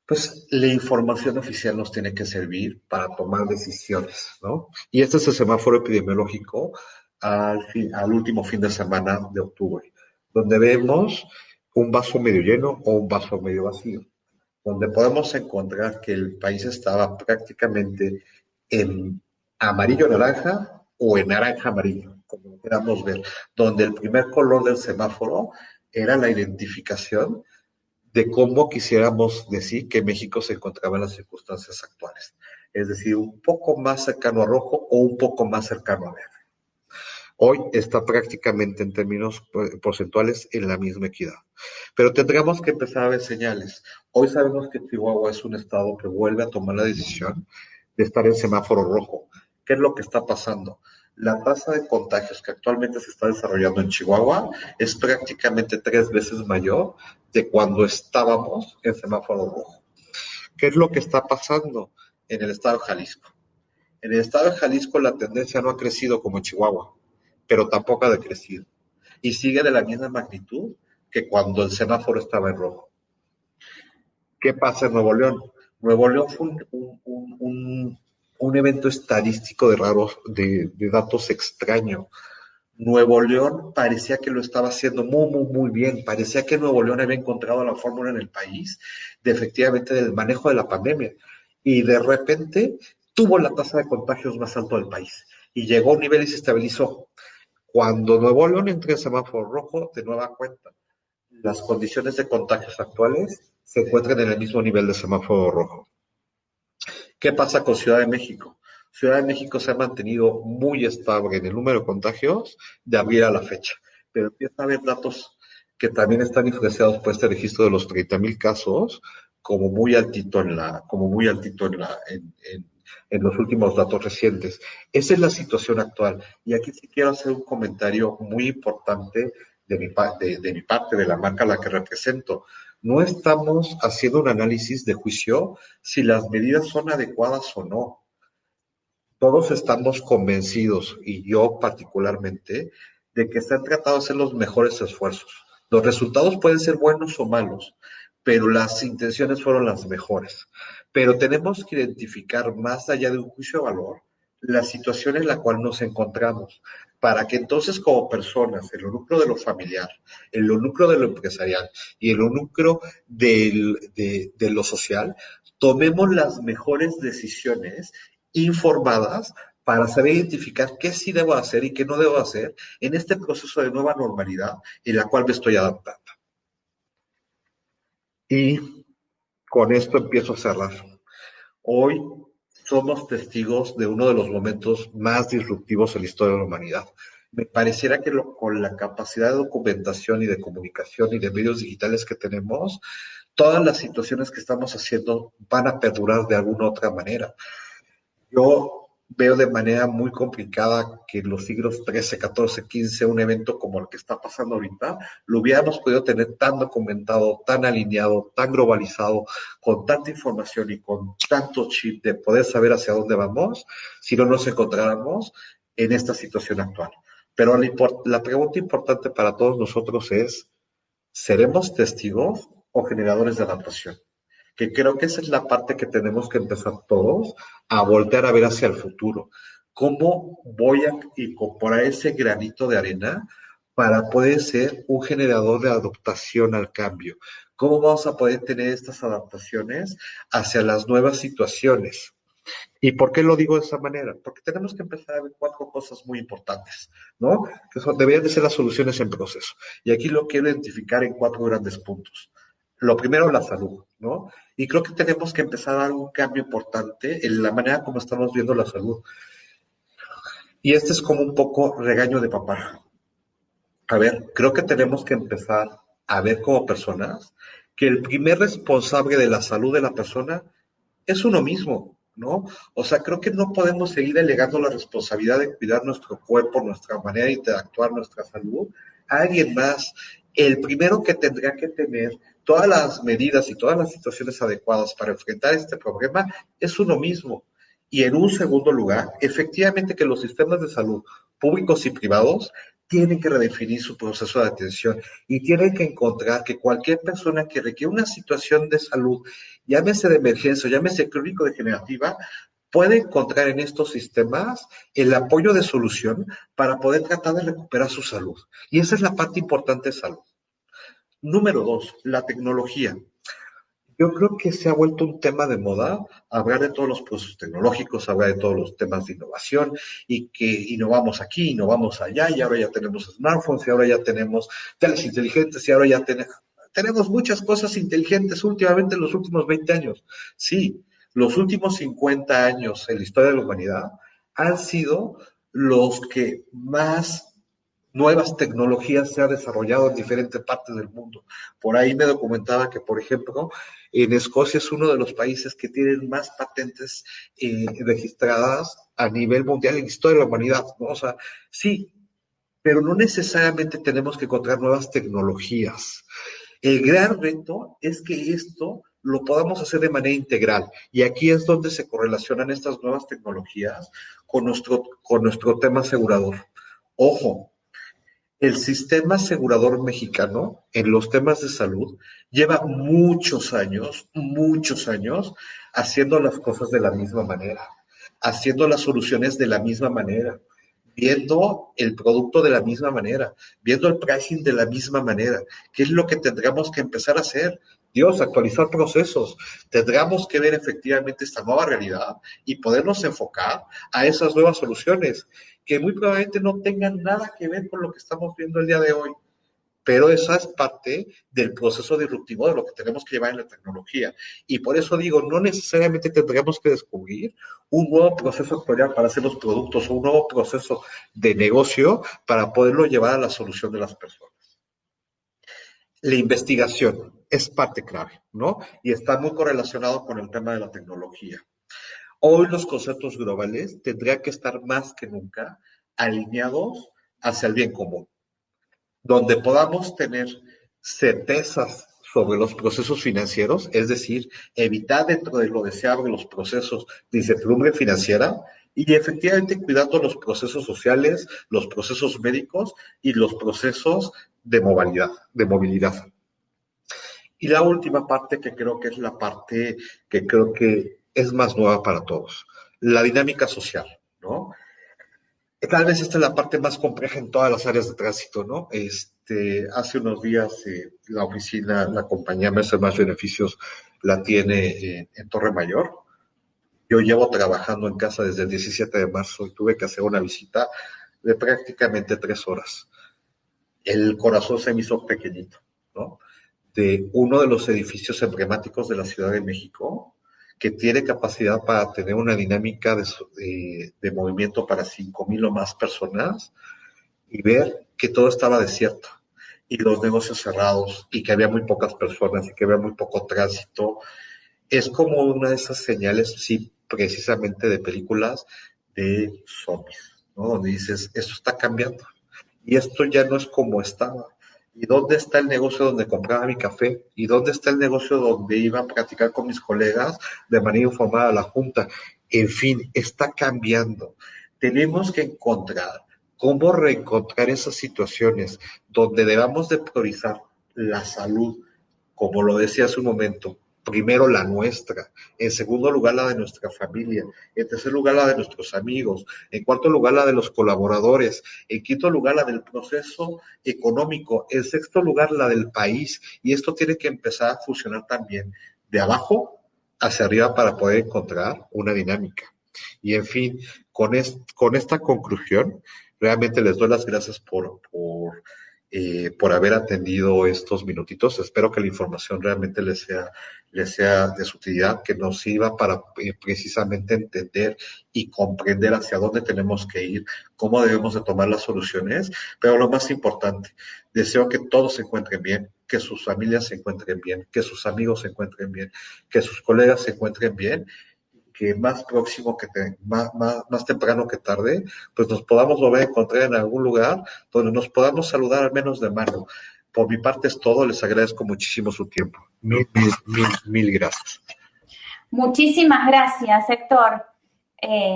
Pues la información oficial nos tiene que servir para tomar decisiones, ¿no? Y este es el semáforo epidemiológico al último fin de semana de octubre, donde vemos un vaso medio lleno o un vaso medio vacío, donde podemos encontrar que el país estaba prácticamente en amarillo-naranja o en naranja-amarillo, como queramos ver, donde el primer color del semáforo era la identificación de cómo quisiéramos decir que México se encontraba en las circunstancias actuales. Es decir, un poco más cercano a rojo o un poco más cercano a verde. Hoy está prácticamente en términos porcentuales en la misma equidad. Pero tendríamos que empezar a ver señales. Hoy sabemos que Chihuahua es un estado que vuelve a tomar la decisión de estar en semáforo rojo. ¿Qué es lo que está pasando? La tasa de contagios que actualmente se está desarrollando en Chihuahua es prácticamente 3 veces mayor de cuando estábamos en semáforo rojo. ¿Qué es lo que está pasando en el estado de Jalisco? En el estado de Jalisco la tendencia no ha crecido como en Chihuahua, pero tampoco ha decrecido. Y sigue de la misma magnitud que cuando el semáforo estaba en rojo. ¿Qué pasa en Nuevo León? Nuevo León fue un evento estadístico de datos extraño. Nuevo León parecía que lo estaba haciendo muy bien. Parecía que Nuevo León había encontrado la fórmula en el país de efectivamente del manejo de la pandemia. Y de repente tuvo la tasa de contagios más alto del país. Y llegó a un nivel y se estabilizó. Cuando Nuevo León entró en semáforo rojo, de nueva cuenta, las condiciones de contagios actuales se encuentran en el mismo nivel de semáforo rojo. ¿Qué pasa con Ciudad de México? Ciudad de México se ha mantenido muy estable en el número de contagios de abril a la fecha, pero empieza a haber datos que también están influenciados por este registro de los 30,000 casos como muy altito en los últimos datos recientes. Esa es la situación actual. Y aquí sí quiero hacer un comentario muy importante de mi parte, de la marca a la que represento. No estamos haciendo un análisis de juicio si las medidas son adecuadas o no. Todos estamos convencidos, y yo particularmente, de que se han tratado de hacer los mejores esfuerzos. Los resultados pueden ser buenos o malos, pero las intenciones fueron las mejores. Pero tenemos que identificar, más allá de un juicio de valor, la situación en la cual nos encontramos, para que entonces como personas, el núcleo de lo familiar, el núcleo de lo empresarial y el núcleo de lo social, tomemos las mejores decisiones informadas para saber identificar qué sí debo hacer y qué no debo hacer en este proceso de nueva normalidad en la cual me estoy adaptando. Y con esto empiezo a cerrar. Hoy somos testigos de uno de los momentos más disruptivos en la historia de la humanidad. Me pareciera que con la capacidad de documentación y de comunicación y de medios digitales que tenemos, todas las situaciones que estamos haciendo van a perdurar de alguna otra manera. Yo veo de manera muy complicada que en los siglos XIII, XIV, XV, un evento como el que está pasando ahorita, lo hubiéramos podido tener tan documentado, tan alineado, tan globalizado, con tanta información y con tanto chip de poder saber hacia dónde vamos, si no nos encontráramos en esta situación actual. Pero la pregunta importante para todos nosotros es, ¿seremos testigos o generadores de adaptación? Que creo que esa es la parte que tenemos que empezar todos a voltear a ver hacia el futuro. ¿Cómo voy a incorporar ese granito de arena para poder ser un generador de adaptación al cambio? ¿Cómo vamos a poder tener estas adaptaciones hacia las nuevas situaciones? ¿Y por qué lo digo de esa manera? Porque tenemos que empezar a ver 4 cosas muy importantes, ¿no? Que deberían de ser las soluciones en proceso. Y aquí lo quiero identificar en 4 grandes puntos. Lo primero, la salud, ¿no? Y creo que tenemos que empezar a dar un cambio importante en la manera como estamos viendo la salud. Y este es como un poco regaño de papá. A ver, creo que tenemos que empezar a ver como personas que el primer responsable de la salud de la persona es uno mismo, ¿no? O sea, creo que no podemos seguir delegando la responsabilidad de cuidar nuestro cuerpo, nuestra manera de interactuar, nuestra salud, a alguien más. El primero que tendría que tener todas las medidas y todas las situaciones adecuadas para enfrentar este problema es uno mismo. Y en un segundo lugar, efectivamente que los sistemas de salud públicos y privados tienen que redefinir su proceso de atención y tienen que encontrar que cualquier persona que requiere una situación de salud, llámese de emergencia, llámese crónico-degenerativa, puede encontrar en estos sistemas el apoyo de solución para poder tratar de recuperar su salud. Y esa es la parte importante de salud. Número 2, la tecnología. Yo creo que se ha vuelto un tema de moda hablar de todos los procesos tecnológicos, hablar de todos los temas de innovación y que innovamos aquí, innovamos allá y ahora ya tenemos smartphones y ahora ya tenemos teles inteligentes y ahora ya tenemos muchas cosas inteligentes últimamente en los últimos 20 años. Sí, los últimos 50 años en la historia de la humanidad han sido los que más nuevas tecnologías se han desarrollado en diferentes partes del mundo. Por ahí me documentaba que, por ejemplo, en Escocia es uno de los países que tienen más patentes registradas a nivel mundial en la historia de la humanidad, ¿no? O sea, sí, pero no necesariamente tenemos que encontrar nuevas tecnologías. El gran reto es que esto lo podamos hacer de manera integral. Y aquí es donde se correlacionan estas nuevas tecnologías con nuestro tema asegurador. Ojo, el sistema asegurador mexicano en los temas de salud lleva muchos años haciendo las cosas de la misma manera, haciendo las soluciones de la misma manera, viendo el producto de la misma manera, viendo el pricing de la misma manera. ¿Qué es lo que tendríamos que empezar a hacer? Dios, actualizar procesos. Tendríamos que ver efectivamente esta nueva realidad y podernos enfocar a esas nuevas soluciones que muy probablemente no tengan nada que ver con lo que estamos viendo el día de hoy. Pero esa es parte del proceso disruptivo de lo que tenemos que llevar en la tecnología. Y por eso digo, no necesariamente tendríamos que descubrir un nuevo proceso actuarial para hacer los productos o un nuevo proceso de negocio para poderlo llevar a la solución de las personas. La investigación es parte clave, ¿no? Y está muy correlacionado con el tema de la tecnología. Hoy los conceptos globales tendrían que estar más que nunca alineados hacia el bien común, donde podamos tener certezas sobre los procesos financieros, es decir, evitar dentro de lo deseable los procesos de incertidumbre financiera y efectivamente cuidando los procesos sociales, los procesos médicos y los procesos de movilidad. Y la última parte que creo que es la parte que creo que es más nueva para todos, la dinámica social, ¿no? Tal vez esta es la parte más compleja en todas las áreas de tránsito, ¿no? Hace unos días la oficina, la compañía Mercer Más Beneficios la tiene en Torre Mayor. Yo llevo trabajando en casa desde el 17 de marzo y tuve que hacer una visita de prácticamente 3 horas. El corazón se me hizo pequeñito, ¿no? De uno de los edificios emblemáticos de la Ciudad de México, que tiene capacidad para tener una dinámica de movimiento para 5,000 o más personas, y ver que todo estaba desierto y los negocios cerrados y que había muy pocas personas y que había muy poco tránsito. Es como una de esas señales, sí, precisamente de películas de zombies, ¿no? Donde dices, esto está cambiando y esto ya no es como estaba. ¿Y dónde está el negocio donde compraba mi café? ¿Y dónde está el negocio donde iba a platicar con mis colegas de manera informada a la junta? En fin, está cambiando. Tenemos que encontrar cómo reencontrar esas situaciones donde debamos de priorizar la salud, como lo decía hace un momento, primero la nuestra, en segundo lugar la de nuestra familia, en tercer lugar la de nuestros amigos, en cuarto lugar la de los colaboradores, en quinto lugar la del proceso económico, en sexto lugar la del país, y esto tiene que empezar a funcionar también de abajo hacia arriba para poder encontrar una dinámica. Y en fin, con esta conclusión, realmente les doy las gracias por haber atendido estos minutitos. Espero que la información realmente les sea de su utilidad, que nos sirva para precisamente entender y comprender hacia dónde tenemos que ir, cómo debemos de tomar las soluciones, pero lo más importante, deseo que todos se encuentren bien, que sus familias se encuentren bien, que sus amigos se encuentren bien, que sus colegas se encuentren bien, que más próximo más temprano que tarde, pues nos podamos volver a encontrar en algún lugar donde nos podamos saludar al menos de mano. Por mi parte es todo, les agradezco muchísimo su tiempo. Mil gracias. Muchísimas gracias, Héctor.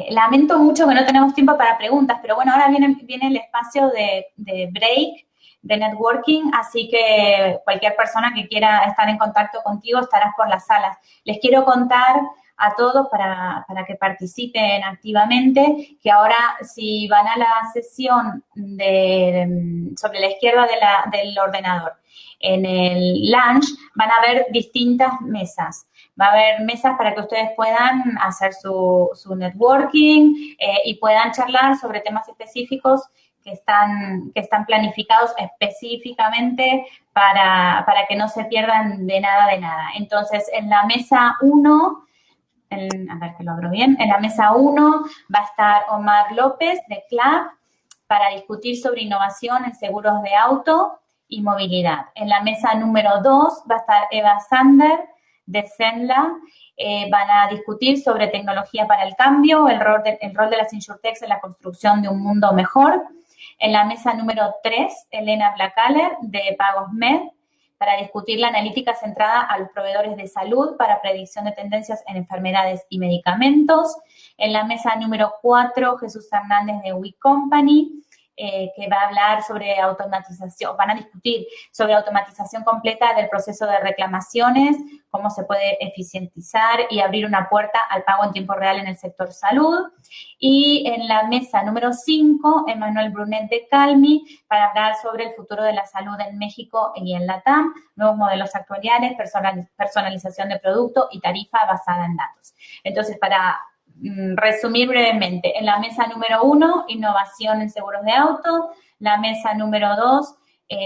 Lamento mucho que no tenemos tiempo para preguntas, pero bueno, ahora viene el espacio de break, de networking, así que cualquier persona que quiera estar en contacto contigo estarás por las salas. Les quiero contar a todos para que participen activamente, que ahora si van a la sesión sobre la izquierda del ordenador, en el lunch van a ver distintas mesas. Va a haber mesas para que ustedes puedan hacer su networking y puedan charlar sobre temas específicos que están planificados específicamente para que no se pierdan de nada. Entonces, en la mesa 1, a ver que lo abro bien, en la mesa 1 va a estar Omar López de CLAB para discutir sobre innovación en seguros de auto y movilidad. En la mesa número 2 va a estar Eva Sander, de Zenla. Van a discutir sobre tecnología para el cambio, el rol de las insurtechs en la construcción de un mundo mejor. En la mesa número 3, Elena Blakaler, de PagosMed, para discutir la analítica centrada a los proveedores de salud para predicción de tendencias en enfermedades y medicamentos. En la mesa número 4, Jesús Hernández, de We Company, que va a hablar sobre automatización, van a discutir sobre automatización completa del proceso de reclamaciones, cómo se puede eficientizar y abrir una puerta al pago en tiempo real en el sector salud. Y en la mesa número 5, Emmanuel Brunet, de Calmi, para hablar sobre el futuro de la salud en México y en LATAM, nuevos modelos actuariales, personalización de producto y tarifa basada en datos. Entonces, para resumir brevemente, en la mesa número 1, innovación en seguros de auto, la mesa número 2,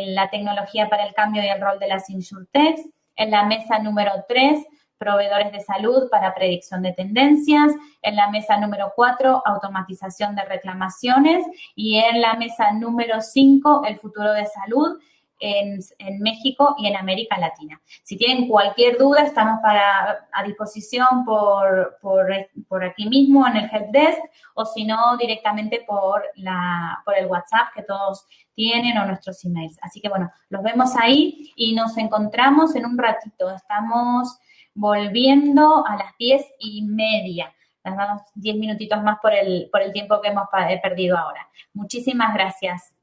la tecnología para el cambio y el rol de las insurtechs, en la mesa número 3, proveedores de salud para predicción de tendencias, en la mesa número 4, automatización de reclamaciones, y en la mesa número 5, el futuro de salud en México y en América Latina. Si tienen cualquier duda, estamos a disposición por aquí mismo en el helpdesk, o si no, directamente por el WhatsApp que todos tienen, o nuestros emails. Así que, bueno, los vemos ahí y nos encontramos en un ratito. Estamos volviendo a las 10:30. Nos damos 10 minutitos más por el tiempo que hemos perdido ahora. Muchísimas gracias.